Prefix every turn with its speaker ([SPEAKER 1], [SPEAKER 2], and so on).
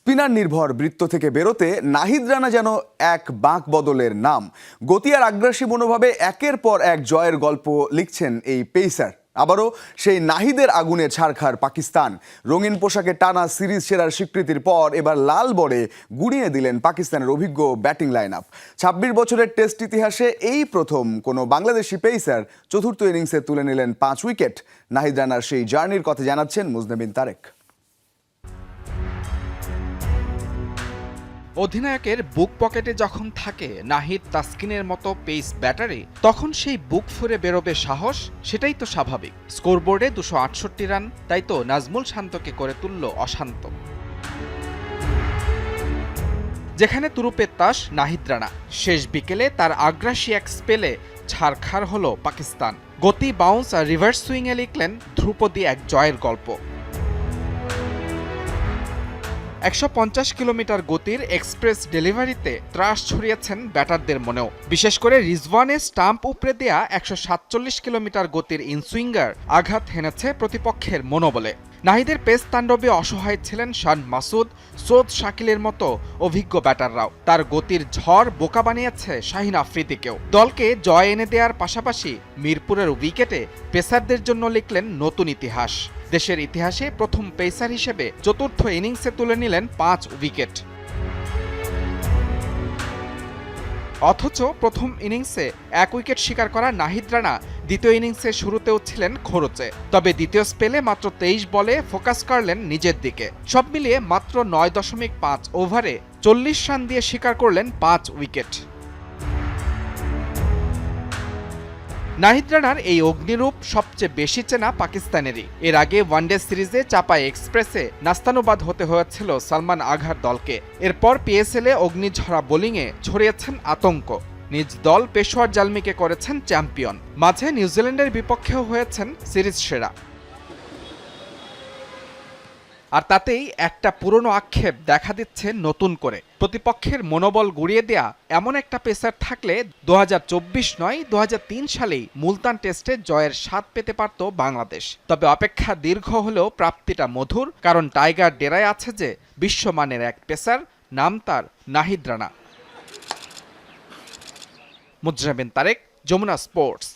[SPEAKER 1] Spinner নির্ভর বৃত্ত থেকে বেরোতে নাহিদ রানা যেন এক বাঁক বদলের নাম। গতি আর আগ্রাসী মনোভাবে একের পর এক জয়ের গল্প লিখছেন এই পেসার। আবারও সেই নাহিদের আগুনে ছারখার পাকিস্তান। রঙিন পোশাকে টানা সিরিজ সেরার স্বীকৃতির পর এবার লাল বলে গুড়িয়ে দিলেন পাকিস্তানের অভিজ্ঞ ব্যাটিং লাইন আপ। ২৬ বছরের টেস্ট ইতিহাসে এই প্রথম কোনো বাংলাদেশি পেসার চতুর্থ ইনিংসে তুলে নিলেন 5 উইকেট। নাহিদ রানার সেই জার্নির কথা জানাচ্ছেন মুজনে বিন তারেক।
[SPEAKER 2] অধিনায়কের বুক পকেটে যখন থাকে নাহিদ তাসকিনের মতো পেস ব্যাটারি, তখন সেই বুক ফুরে বেরোবে সাহস, সেটাই তো স্বাভাবিক। স্কোরবোর্ডে 268 রান, তাই তো নাজমুল শান্তকে করে তুলল অশান্ত। যেখানে তুরুপের তাস নাহিদ রানা, শেষ বিকেলে তার আগ্রাসী এক স্পেলে ছারখার হলো পাকিস্তান। গতি, বাউন্স আর রিভার্স সুইংয়ে লিখলেন ধ্রুপদী এক জয়ের গল্প। 150 কিলোমিটার গতির এক্সপ্রেস ডেলিভারিতে ত্রাস ছড়িয়েছেন ব্যাটারদের মনেও। বিশেষ করে রিজওয়ানের স্টাম্প উপড়ে দেয়া 147 কিলোমিটার গতির ইনসুইঙ্গার আঘাত হেনেছে প্রতিপক্ষের মনোবলে। নাহিদের পেস তাণ্ডবে অসহায় ছিলেন শান মাসুদ, সৌদ শাকিলের মতো অভিজ্ঞ ব্যাটাররাও। তার গতির ঝড় বোকা বানিয়েছে শাহিন আফ্রিদিকেও। দলকে জয় এনে দেওয়ার পাশাপাশি মিরপুরের উইকেটে পেসারদের জন্য লিখলেন নতুন ইতিহাস। দেশের ইতিহাসে প্রথম পেসার হিসেবে চতুর্থ ইনিংসে তুলে নিলেন 5 উইকেট। অথচ প্রথম ইনিংসে 1 উইকেট শিকার করা নাহিদ রানা দ্বিতীয় ইনিংসে শুরুতেও ছিলেন খরচে। তবে দ্বিতীয় স্পেলে মাত্র 23 বলে ফোকাস করলেন নিজের দিকে। সব মিলিয়ে মাত্র 9.5 ওভারে 40 রান দিয়ে শিকার করলেন 5 উইকেট। নাহিদ রানার এই অগ্নিরূপ সবচেয়ে বেশি চেনা পাকিস্তানেরই। এর আগে ওয়ানডে সিরিজে চাপাই এক্সপ্রেসে নাস্তানুবাদ হতে হয়েছিল সালমান আঘার দলকে। এরপর পিএসএলে অগ্নিঝরা বোলিংয়ে ছড়িয়েছেন আতঙ্ক। নিজ দল পেশোয়ার জালমিকে করেছেন চ্যাম্পিয়ন। মাঝে নিউজিল্যান্ডের বিপক্ষেও হয়েছেন সিরিজ সেরা। আর তাতেই একটা পুরনো আক্ষেপ দেখা দিচ্ছে নতুন করে। প্রতিপক্ষের মনোবল গুড়িয়ে দেয়া এমন একটা পেসার থাকলে 2024 নয় 2003 সালেই মুলতান টেস্টে জয়ের স্বাদ পেতে পারত বাংলাদেশ। তবে অপেক্ষা দীর্ঘ হলেও প্রাপ্তিটা মধুর, কারণ টাইগার ডেরায় আছে যে বিশ্বমানের এক পেসার, নাম তার নাহিদ রানা। মুজনে বিন তারেক, যমুনা স্পোর্টস।